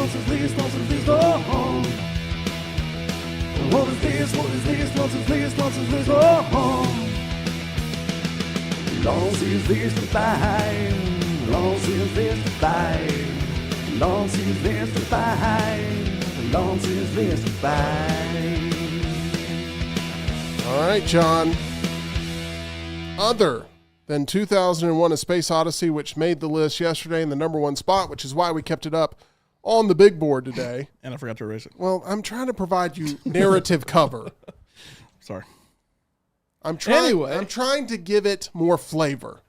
LUNCE'S list, LUNCE'S list, oh. What is this, LUNCE'S list, LUNCE'S list, oh. LUNCE'S list of 5, LUNCE'S list of 5, LUNCE'S list of 5, LUNCE'S list of 5. All right, John. Other than 2001: A Space Odyssey, which made the list yesterday in the number one spot, which is why we kept it up on the big board today. And I forgot to erase it. Well, I'm trying to provide you narrative cover. Sorry. I'm trying to give it more flavor.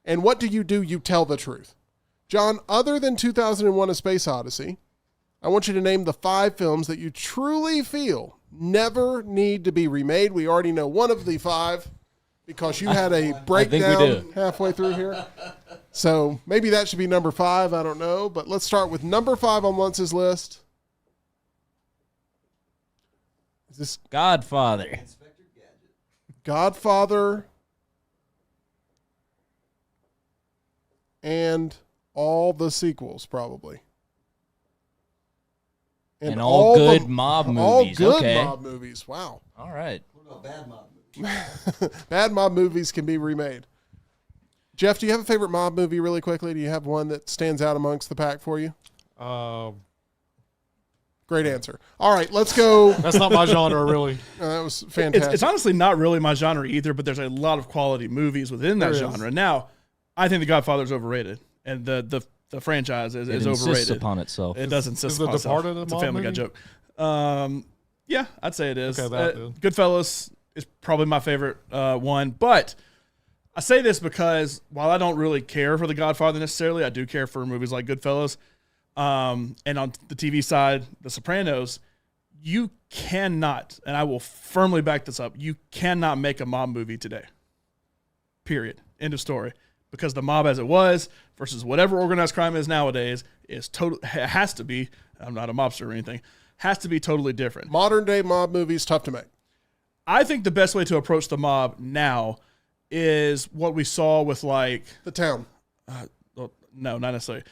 And what do? You tell the truth. John, other than 2001: A Space Odyssey, I want you to name the 5 films that you truly feel never need to be remade. We already know one of the 5 because you had a breakdown halfway through here. So maybe that should be number 5. I don't know. But let's start with number 5 on LUNCE'S list. Is this Godfather? Godfather and all the sequels, probably. And all good mob movies. All good okay. mob movies. Wow. All right. What about bad mob movies? Bad mob movies can be remade. Jeff, do you have a favorite mob movie really quickly? Do you have one that stands out amongst the pack for you? Great answer. All right, let's go. That's not my genre, really. That was fantastic. It's honestly not really my genre either, but there's a lot of quality movies within that genre. Now, I think The Godfather is overrated, and the franchise is overrated. It insists upon itself. It does insist upon itself. It's a Family Guy joke. Yeah, I'd say it is. Okay, Goodfellas is probably my favorite one, but I say this because while I don't really care for The Godfather necessarily, I do care for movies like Goodfellas. And on the TV side, The Sopranos, you cannot, and I will firmly back this up, you cannot make a mob movie today. Period. End of story. Because the mob as it was versus whatever organized crime is nowadays is has to be, I'm not a mobster or anything, has to be totally different. Modern day mob movies, tough to make. I think the best way to approach the mob now is what we saw with like The Town. No, not necessarily.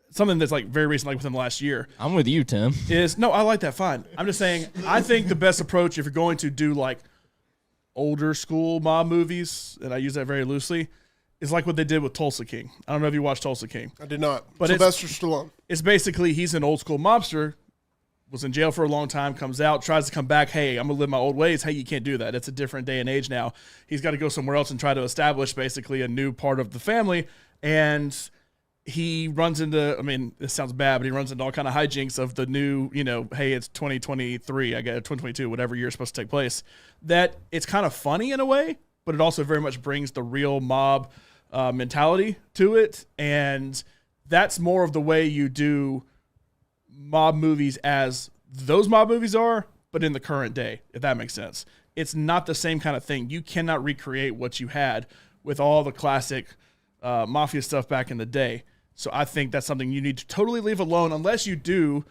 Something that's like very recent, like within the last year. I'm with you, Tim. I like that. Fine. I'm just saying, I think the best approach if you're going to do like older school mob movies, and I use that very loosely, is like what they did with Tulsa King. I don't know if you watched Tulsa King. I did not. But Sylvester Stallone. It's basically he's an old school mobster, was in jail for a long time, comes out, tries to come back. Hey, I'm going to live my old ways. Hey, you can't do that. It's a different day and age now. He's got to go somewhere else and try to establish basically a new part of the family. And he runs into, I mean, this sounds bad, but he runs into all kind of hijinks of the new, hey, it's 2023, I guess 2022, whatever year it's supposed to take place. That it's kind of funny in a way, but it also very much brings the real mob mentality to it. And that's more of the way you do mob movies as those mob movies are, but in the current day, if that makes sense. It's not the same kind of thing. You cannot recreate what you had with all the classic mafia stuff back in the day. So I think that's something you need to totally leave alone unless you do.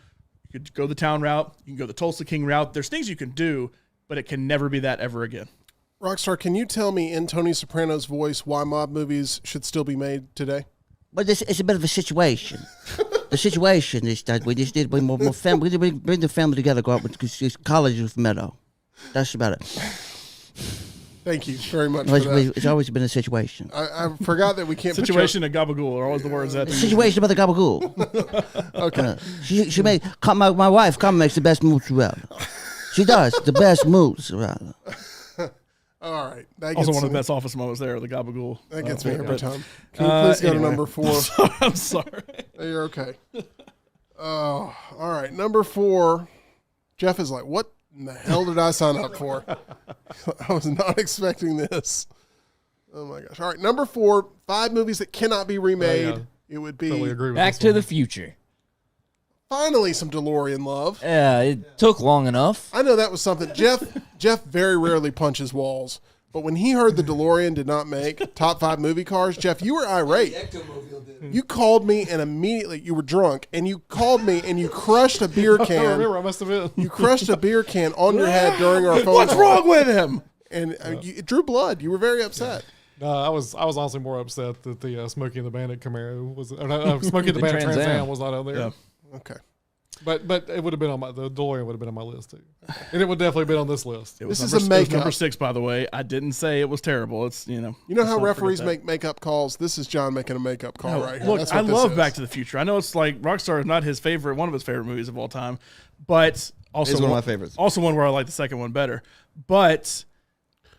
You could go the Town route. You can go the Tulsa King route. There's things you can do, but it can never be that ever again. Rockstar, can you tell me in Tony Soprano's voice why mob movies should still be made today? But it's a bit of a situation. The situation is that we just need to bring more family. We bring the family together, go out with college with Meadow. That's about it. Thank you very much for that. It's always been a situation. I forgot that we can't Situation and gabagool are always the words that. Situation about the gabagool. Okay. She made my wife makes the best mozzarella. She does the best mozzarella. All right. That Also, one of the best office moments there, the gabagool. That gets me every time. Can you please go to number 4? I'm sorry. You're okay. Oh, all right. Number 4. Jeff is like, what in the hell did I sign up for? I was not expecting this. Oh, my gosh. All right. Number 4, 5 movies that cannot be remade. Yeah. It would be Totally agree with Back this to one. the Future. finally some DeLorean love. Yeah, it took long enough. I know that was something. Jeff very rarely punches walls. But when he heard the DeLorean did not make top 5 movie cars, Jeff, you were irate. You called me and immediately, you were drunk, and you called me and you crushed a beer can. I remember, I must have been. You crushed a beer can on your head during our phone What's call. wrong with him? And it drew blood. You were very upset. No, I was honestly more upset that the Smokey and the Bandit Camaro was, or no, Smokey and the Bandit Trans Trans Am Am was not on there. Yeah. Okay. But it would have been on the DeLorean would have been on my list too, and it would definitely been on this list. It was This is number, a it was makeup. number 6, by the way. I didn't say it was terrible. It's You know let's how not referees forget that. make makeup calls? This is John making a makeup call No, right here. look, That's I what this love is. Back to the Future. I know it's like Rockstar is not his favorite, one of his favorite movies of all time, but also It's one of my favorites. Also one where I like the second one better. But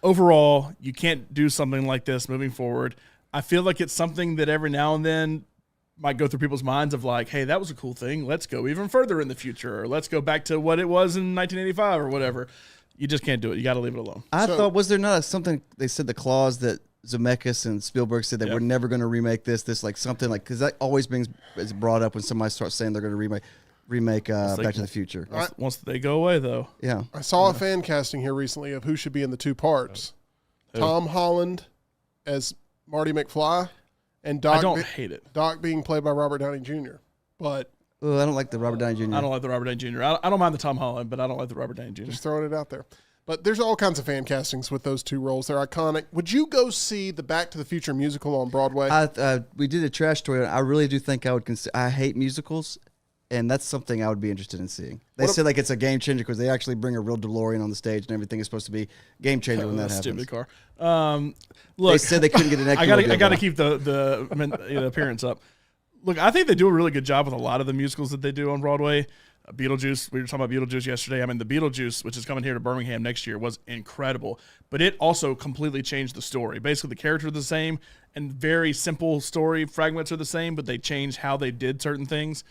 overall, you can't do something like this moving forward. I feel like it's something that every now and then might go through people's minds of like, hey, that was a cool thing. Let's go even further in the future, or let's go back to what it was in 1985 or whatever. You just can't do it. You got to leave it alone. I thought, was there not something they said the clause that Zemeckis and Spielberg said that we're never going to remake this like something like, because that always is brought up when somebody starts saying they're going to remake Back to the Future. Once they go away, though. Yeah. I saw a fan casting here recently of who should be in the two parts. Tom Holland as Marty McFly, and Doc. I don't hate it. Doc being played by Robert Downey Jr. But Oh, I don't like the Robert Downey Jr. I don't like the Robert Downey Jr. I don't mind the Tom Holland, but I don't like the Robert Downey Jr. just throwing it out there. But there's all kinds of fan castings with those two roles. They're iconic. Would you go see the Back to the Future musical on Broadway? We did a trash story. I really do think I would consider. I hate musicals, and that's something I would be interested in seeing. They said like it's a game changer because they actually bring a real DeLorean on the stage, and everything is supposed to be game changer when that happens. Stupid car. Look, They said they couldn't get an I Ecto-Mobile. got to keep the appearance up. Look, I think they do a really good job with a lot of the musicals that they do on Broadway. Beetlejuice, we were talking about Beetlejuice yesterday. I mean, the Beetlejuice, which is coming here to Birmingham next year, was incredible. But it also completely changed the story. Basically, the characters are the same, and very simple story fragments are the same, but they changed how they did certain things.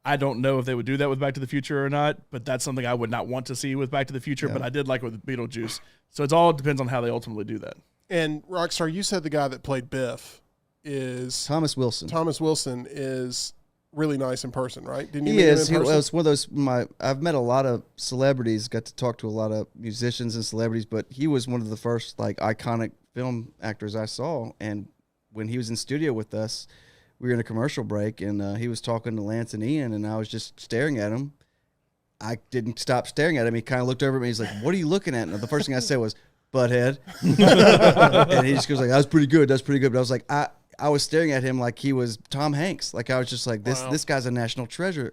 I don't know if they would do that with Back to the Future or not, but that's something I would not want to see with Back to the Future, but I did like it with Beetlejuice. So it all depends on how they ultimately do that. And Rockstar, you said the guy that played Biff is Thomas Wilson. Thomas Wilson is really nice in person, right? Didn't you He meet him is. in He person? was one of those. I've met a lot of celebrities. Got to talk to a lot of musicians and celebrities, but he was one of the first like iconic film actors I saw. And when he was in studio with us, we were in a commercial break, and he was talking to Lance and Ian, and I was just staring at him. I didn't stop staring at him. He kind of looked over at me. He's like, "What are you looking at?" And the first thing I said was, "Butthead." And he just goes like, "That was pretty good. That's pretty good." But I was like, I was staring at him like he was Tom Hanks. Like I was just like, this guy's a national treasure.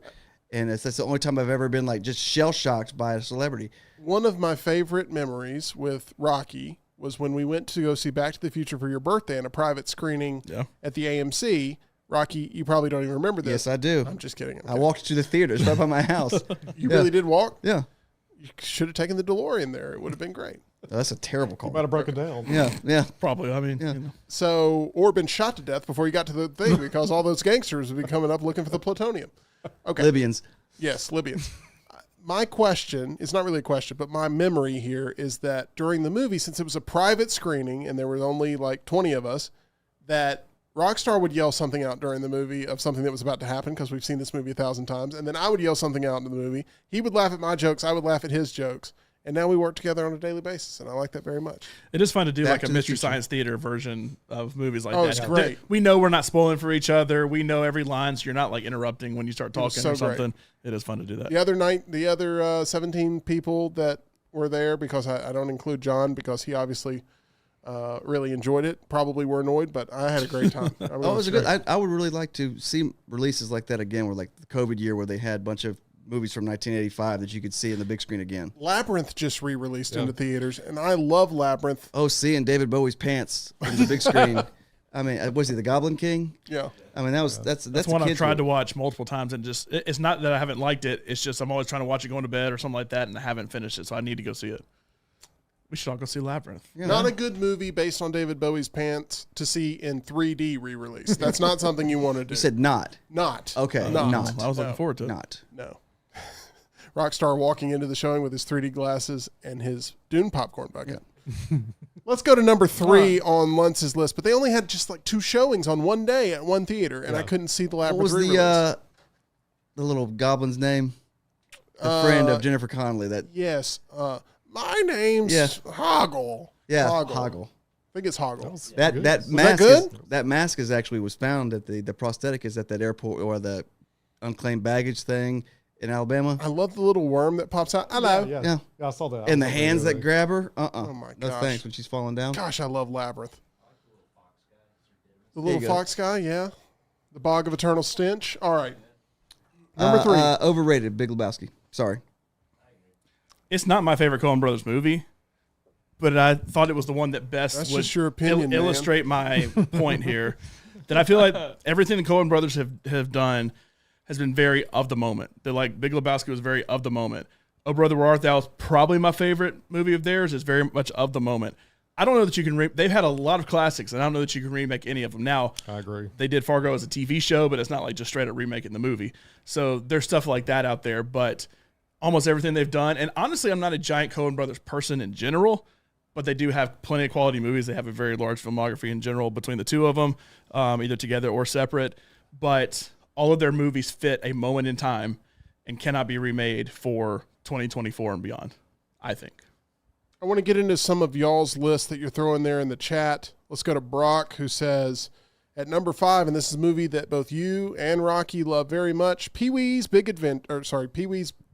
And that's the only time I've ever been like just shell shocked by a celebrity. One of my favorite memories with Rocky was when we went to go see Back to the Future for your birthday in a private screening at the AMC. Rocky, you probably don't even remember this. Yes, I do. I'm just kidding. I walked to the theaters right by my house. You really did walk? Yeah. You should have taken the DeLorean there. It would have been great. Oh, that's a terrible call. Might have broken down. Yeah. Probably. I mean, Yeah. you know. So, or been shot to death before you got to the thing because all those gangsters would be coming up looking for the plutonium. Okay. Libyans. Yes, Libyans. My question is not really a question, but my memory here is that during the movie, since it was a private screening and there were only like 20 of us, that Rockstar would yell something out during the movie of something that was about to happen because we've seen this movie 1,000 times. And then I would yell something out in the movie. He would laugh at my jokes. I would laugh at his jokes. And now we work together on a daily basis, and I like that very much. It is fun to do Back like to a the Mystery Future. Science Theater version of movies like Oh, that. it's great. We know we're not spoiling for each other. We know every line, so you're not like interrupting when you start talking so or great. something. It is fun to do that. The other night, the other 17 people that were there, because I don't include John because he obviously really enjoyed it, probably were annoyed, but I had a great time. I mean, Oh, it was a good. great. I would really like to see releases like that again, where like the COVID year where they had a bunch of movies from 1985 that you could see in the big screen again. Labyrinth just re-released into theaters, and I love Labyrinth. Oh, seeing David Bowie's pants in the big screen. I mean, was he the Goblin King? Yeah. I mean, that's That's one I've tried to watch multiple times, and just it's not that I haven't liked it. It's just I'm always trying to watch it going to bed or something like that, and I haven't finished it, so I need to go see it. We should all go see Labyrinth. Not a good movie based on David Bowie's pants to see in 3D re-release. That's not something you want to do. You said not. Not. Okay, Not. not. I was looking forward to it. Not. No. Rockstar walking into the showing with his 3D glasses and his Dune popcorn bucket. Let's go to number 3 on Lunce's list, but they only had just like 2 showings on one day at one theater, and I couldn't see the What Labyrinth was re-release. the little goblin's name? The friend of Jennifer Connelly. That Yes. My name's Hoggle. yeah, Hoggle. Hoggle. I think it's Hoggle. That mask good? that mask is actually was found at the prosthetic is at that airport or the unclaimed baggage thing in Alabama. I love the little worm that pops out. Hello. Yeah. I saw that. And the hands that grab her. Oh my No gosh. thanks when she's falling down. Gosh, I love Labyrinth. The There little you go. fox guy, yeah. The Bog of Eternal Stench. All right. Number 3. Overrated. Big Lebowski. Sorry. It's not my favorite Coen Brothers movie, but I thought it was the one that best That's would just your opinion, man. illustrate my point here. That I feel like everything the Coen Brothers have done has been very of the moment. They're like Big Lebowski was very of the moment. Oh Brother Where Art Thou is probably my favorite movie of theirs. It's very much of the moment. I don't know that you can. They've had a lot of classics, and I don't know that you can remake any of them. Now, I agree. They did Fargo as a TV show, but it's not like just straight up remaking the movie. So there's stuff like that out there, but almost everything they've done. And honestly, I'm not a giant Coen Brothers person in general, but they do have plenty of quality movies. They have a very large filmography in general between the two of them, either together or separate. But all of their movies fit a moment in time and cannot be remade for 2024 and beyond, I think. I want to get into some of y'all's lists that you're throwing there in the chat. Let's go to Brock, who says, at number 5, and this is a movie that both you and Rocky love very much, Pee-wee's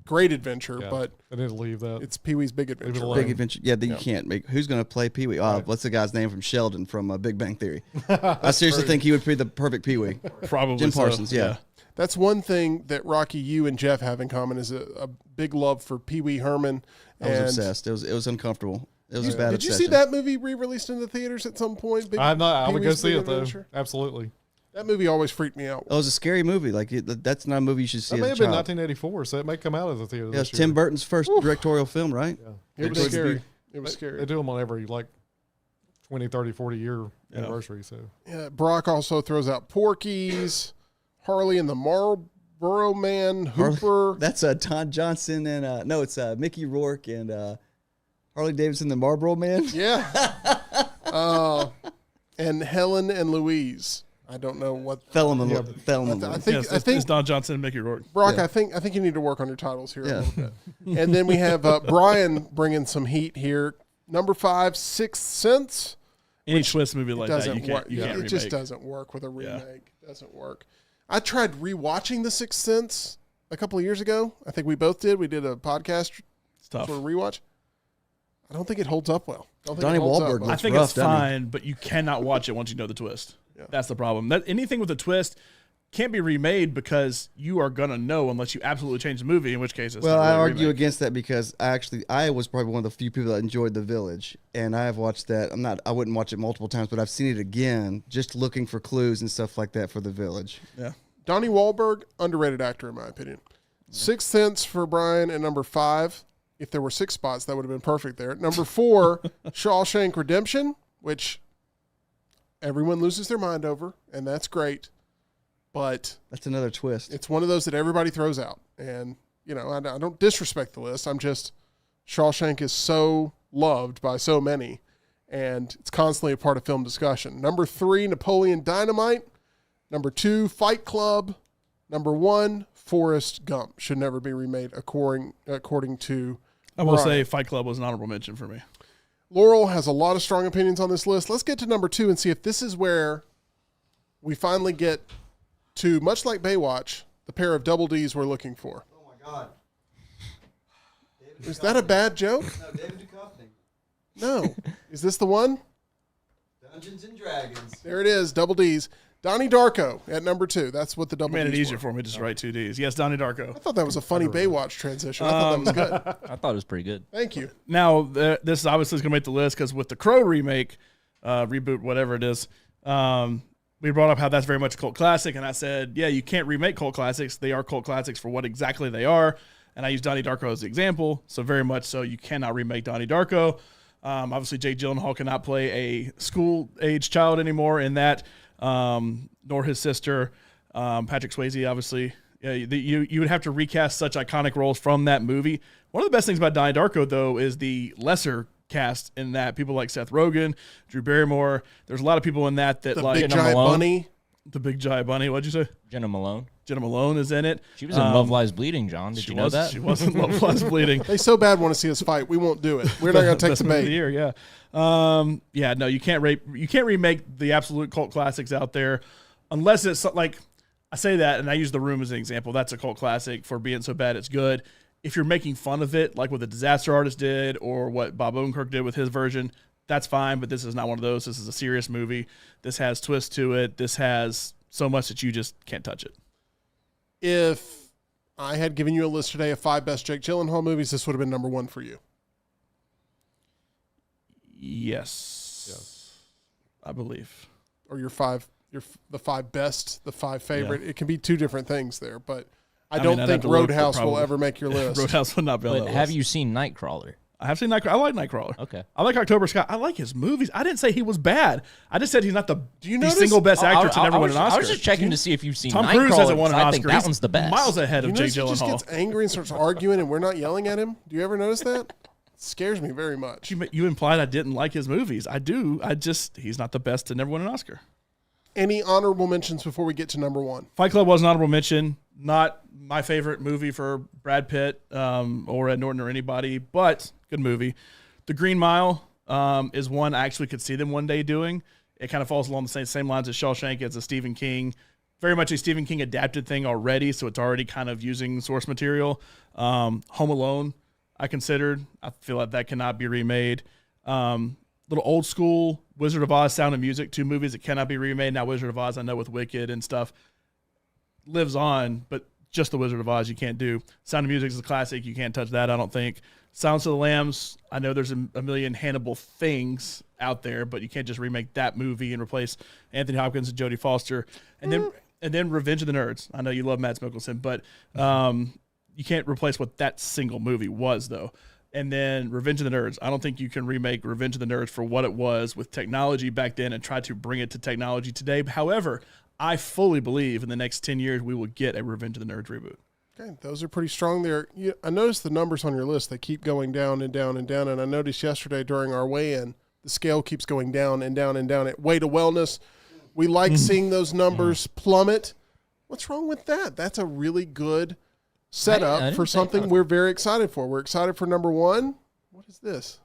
Great Adventure, Yeah, but I need to leave that. it's Pee-wee's Big Leave it Adventure. alone. Big Adventure. Yeah, you can't make. Who's going to play Pee Wee? Oh, what's the guy's name from Sheldon from Big Bang Theory? I seriously think he would be the perfect Pee Wee. Probably Jim so, Parsons, yeah. That's one thing that Rocky, you and Jeff have in common is a big love for Pee Wee Herman. I was obsessed. It was uncomfortable. It was a bad Did you obsession. see that movie re-released in the theaters at some point? I'm not. I would go Pee-wee's see Big it though. Adventure? Absolutely. That movie always freaked me out. Oh, it was a scary movie. Like that's not a movie you should see That may as have a been child. 1984, so it may come out of the theater. Yeah, it's this year. Tim Burton's first directorial film, right? It was Towards the scary. view. It was scary. They do them on every 20, 30, 40 year Yeah. anniversary. So Yeah, Brock also throws out Porky's, Harley and the Marlboro Man, Hooper. That's Don Johnson and no, it's Mickey Rourke and Harley Davidson, the Marlboro Man. Yeah. And Helen and Louise. I don't know what. Thelma. I think It's Don Johnson and Mickey Rourke. Brock. Yeah. I think you need to work on your titles here Yeah. a little bit. And then we have Brian bringing some heat here. Number 5, Sixth Sense. Any twist movie like that, Doesn't you can't, work. you can't It remake. just doesn't work with a Yeah. remake. Doesn't work. I tried rewatching The Sixth Sense a couple of years ago. I think we both did. We did a podcast It's tough. for a rewatch. I don't think it holds up well. Don't think Donnie it holds Wahlberg up well. I looks think rough, it's doesn't he? fine, but you cannot watch it once you know the twist. Yeah. That's the problem. Anything with a twist can't be remade because you are gonna know unless you absolutely change the movie. In which case, it's Well, not I really a argue remake. against that because I was probably one of the few people that enjoyed The Village, and I have watched that. I wouldn't watch it multiple times, but I've seen it again, just looking for clues and stuff like that for The Village. Yeah. Donnie Wahlberg, underrated actor in my opinion. Sixth Sense for Brian at number 5. If there were 6 spots, that would have been perfect there. Number 4, Shawshank Redemption, which everyone loses their mind over, and that's great. But That's another twist. it's one of those that everybody throws out. And, I don't disrespect the list. I'm just, Shawshank is so loved by so many, and it's constantly a part of film discussion. Number 3, Napoleon Dynamite. Number 2, Fight Club. Number 1, Forrest Gump. Should never be remade according to I will Brian. say Fight Club was an honorable mention for me. Laurel has a lot of strong opinions on this list. Let's get to number 2 and see if this is where we finally get to, much like Baywatch, the pair of double Ds we're looking for. Oh my God! Is that a bad joke? No, David Duchovny. No. Is this the one? Dungeons and Dragons. There it is, double Ds. Donnie Darko at number 2. That's what the double Made it Ds easier were. for me to just write 2 Ds. Yes, Donnie Darko. I thought that was a funny Baywatch transition. I thought that was good. I thought it was pretty good. Thank you. Now, this is obviously going to make the list because with the Crow remake, reboot, whatever it is, we brought up how that's very much a cult classic. And I said, yeah, you can't remake cult classics. They are cult classics for what exactly they are. And I used Donnie Darko as the example. So very much so, you cannot remake Donnie Darko. Obviously, Jake Gyllenhaal cannot play a school-age child anymore in that, nor his sister, Patrick Swayze, obviously. Yeah, you would have to recast such iconic roles from that movie. One of the best things about Donnie Darko, though, is the lesser cast in that. People like Seth Rogen, Drew Barrymore. There's a lot of people in that The like big Jenna giant Malone. bunny. the big giant bunny. What'd you say? Jenna Malone. Jenna Malone is in it. She was in Love Lies Bleeding, John. Did you know that? She was in Love Lies Bleeding. They so bad want to see us fight. We won't do it. We're not going to take Best the movie of bait. the year, yeah. No, you can't remake the absolute cult classics out there unless it's like, I say that and I use The Room as an example. That's a cult classic for being so bad it's good. If you're making fun of it, like what The Disaster Artist did or what Bob Odenkirk did with his version, that's fine, but this is not one of those. This is a serious movie. This has twists to it. This has so much that you just can't touch it. If I had given you a list today of 5 best Jake Gyllenhaal movies, this would have been number 1 for you. Yes. I believe. Or the 5 best, the 5 favorite. Yeah. It can be 2 different things there, but I don't think Roadhouse will ever make your list. Roadhouse will not be on that list. Have you seen Nightcrawler? I have seen Nightcrawler. I like Nightcrawler. Okay. I like October Sky. I like his movies. I didn't say he was bad. I just said he's not the notice? single best actor to never win an Oscar. I was just checking to see if you've seen Tom Nightcrawler. Cruise hasn't won an Oscar. I think that one's the best. Miles ahead of Jake Gyllenhaal. He just gets angry and starts arguing, and we're not yelling at him. Do you ever notice that? It scares me very much. You implied I didn't like his movies. I do. He's not the best to never win an Oscar. Any honorable mentions before we get to number 1? Fight Club was an honorable mention. Not my favorite movie for Brad Pitt or Ed Norton or anybody, but good movie. The Green Mile is one I actually could see them one day doing. It kind of falls along the same lines as Shawshank. It's a Stephen King, very much a Stephen King adapted thing already, so it's already kind of using source material. Home Alone, I considered. I feel like that cannot be remade. Little old school Wizard of Oz, Sound of Music, 2 movies that cannot be remade. Now Wizard of Oz, I know with Wicked and stuff, lives on, but just the Wizard of Oz you can't do. Sound of Music is a classic. You can't touch that, I don't think. Silence of the Lambs, I know there's a million Hannibal things out there, but you can't just remake that movie and replace Anthony Hopkins and Jodie Foster. And then Revenge of the Nerds. I know you love Mads Mikkelsen, but you can't replace what that single movie was, though. And then Revenge of the Nerds. I don't think you can remake Revenge of the Nerds for what it was with technology back then and try to bring it to technology today. However, I fully believe in the next 10 years we will get a Revenge of the Nerds reboot. Okay, those are pretty strong there. I noticed the numbers on your list. They keep going down and down and down. And I noticed yesterday during our weigh-in, the scale keeps going down and down and down. At Way to Wellness, we like seeing those numbers plummet. What's wrong with that? That's a really good setup for something we're very excited for. We're excited for number 1. What is this?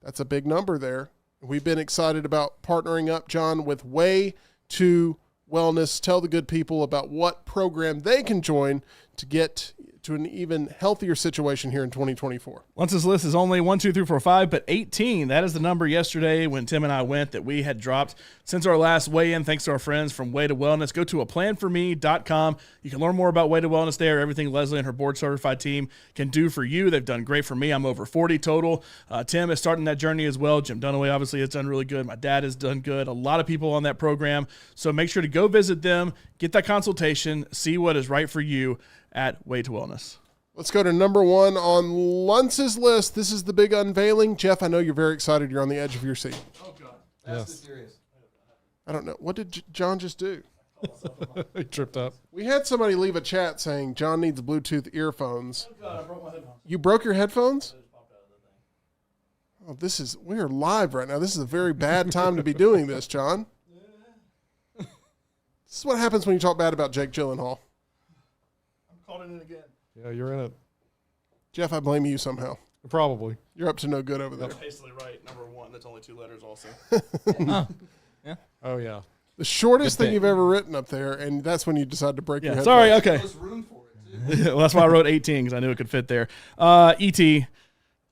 That's a big number there. We've been excited about partnering up, John, with Way to Wellness. Tell the good people about what program they can join to get to an even healthier situation here in 2024. LUNCE'S List is only 1, 2, 3, 4, 5, but 18. That is the number yesterday when Tim and I went that we had dropped since our last weigh-in. Thanks to our friends from Way to Wellness. Go to aplanforme.com. You can learn more about Way to Wellness there. Everything Leslie and her board-certified team can do for you. They've done great for me. I'm over 40 total. Tim is starting that journey as well. Jim Dunaway obviously has done really good. My dad has done good. A lot of people on that program. So make sure to go visit them, get that consultation, see what is right for you at Way to Wellness. Let's go to number 1 on LUNCE'S List. This is the big unveiling. Jeff, I know you're very excited. You're on the edge of your seat. Oh, God. Yes. Serious. I don't know. What did John just do? He tripped up. We had somebody leave a chat saying John needs Bluetooth earphones. Oh, God, I broke my headphones. You broke your headphones? Oh, we are live right now. This is a very bad time to be doing this, John. This is what happens when you talk bad about Jake Gyllenhaal. Called it in again. Yeah, you're in it. Jeff, I blame you somehow. Probably. You're up to no good over there. I'm hastily right. Number 1. That's only 2 letters also. Yeah. Oh, yeah. The shortest Good thing thing. you've ever written up there, and that's when you decide to break your head. Sorry, okay. There's room for it, too. Well, that's why I wrote 18, because I knew it could fit there. E.T.,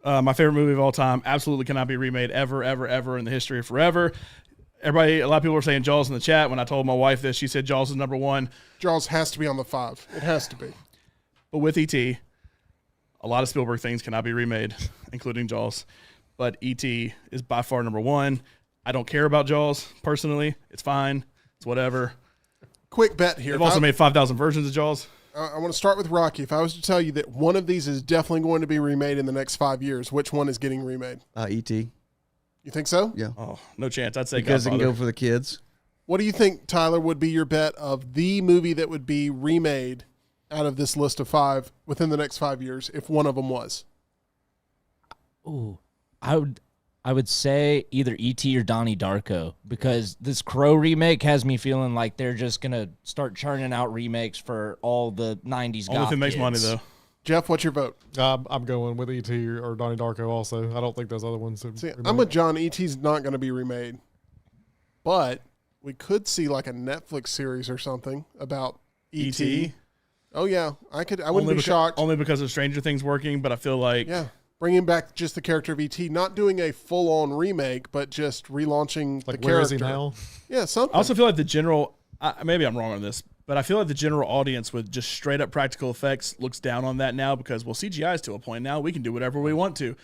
my favorite movie of all time, absolutely cannot be remade ever, ever, ever in the history of forever. A lot of people were saying Jaws in the chat. When I told my wife this, she said Jaws is number 1. Jaws has to be on the 5. It has to be. But with E.T., a lot of Spielberg things cannot be remade, including Jaws. But E.T. is by far number 1. I don't care about Jaws, personally. It's fine. It's whatever. Quick bet here. They've also made 5,000 versions of Jaws. I want to start with Rocky. If I was to tell you that one of these is definitely going to be remade in the next 5 years, which one is getting remade? E.T. You think so? Yeah. Oh, no chance. I'd say Because it can Godfather. go for the kids. What do you think, Tyler, would be your bet of the movie that would be remade out of this list of 5 within the next 5 years, if one of them was? Ooh, I would say either E.T. or Donnie Darko, because this Crow remake has me feeling like they're just gonna start churning out remakes for all the '90s. Only if it makes kids. money, though. Jeff, what's your vote? I'm going with E.T. or Donnie Darko also. I don't think those other ones. See, I'm with John. E.T.'s not going to be remade, but we could see like a Netflix series or something about E.T. E.T. Oh yeah, I wouldn't be shocked. Only because of Stranger Things working, but I feel like Yeah, bringing back just the character of E.T., not doing a full-on remake, but just relaunching like the where character. is he now? Yeah, something. I also feel like the general. Maybe I'm wrong on this. But I feel like the general audience with just straight up practical effects looks down on that now because, well, CGI is to a point now. We can do whatever we want to.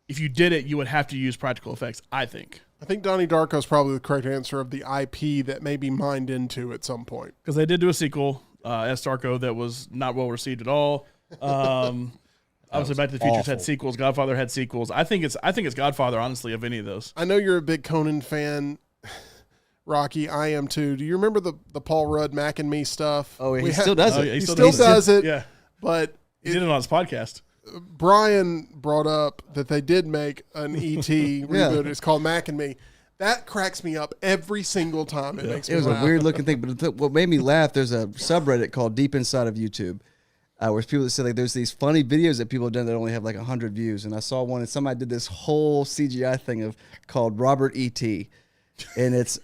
If you did it, you would have to use practical effects, I think. I think Donnie Darko is probably the correct answer of the IP that may be mined into at some point. Because they did do a sequel, S. Darko, that was not well received at all. Obviously, Back to the Future had sequels. Godfather had sequels. I think it's Godfather, honestly, of any of those. I know you're a big Conan fan, Rocky. I am too. Do you remember the Paul Rudd Mac and Me stuff? Oh, he still does it. He still does it. Yeah, but he did it on his podcast. Brian brought up that they did make an ET reboot. It's called Mac and Me. That cracks me up every single time. It makes me laugh. It was a weird looking thing, but what made me laugh, there's a subreddit called Deep Inside of YouTube, where people that say like there's these funny videos that people have done that only have like 100 views. And I saw one and somebody did this whole CGI thing called Robert E.T. And it's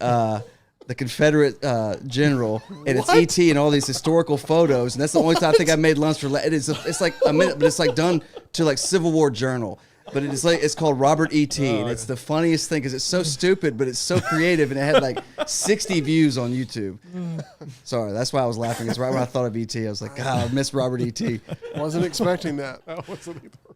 the Confederate general, and it's E.T. and all these historical photos. And that's the only time I think I made lunch for. It's like a minute, but it's like done to like Civil War Journal. But it's called Robert E.T. And it's the funniest thing because it's so stupid, but it's so creative, and it had like 60 views on YouTube. Sorry, that's why I was laughing. It's right when I thought of E.T. I was like, God, I miss Robert E.T. Wasn't expecting that. I wasn't either.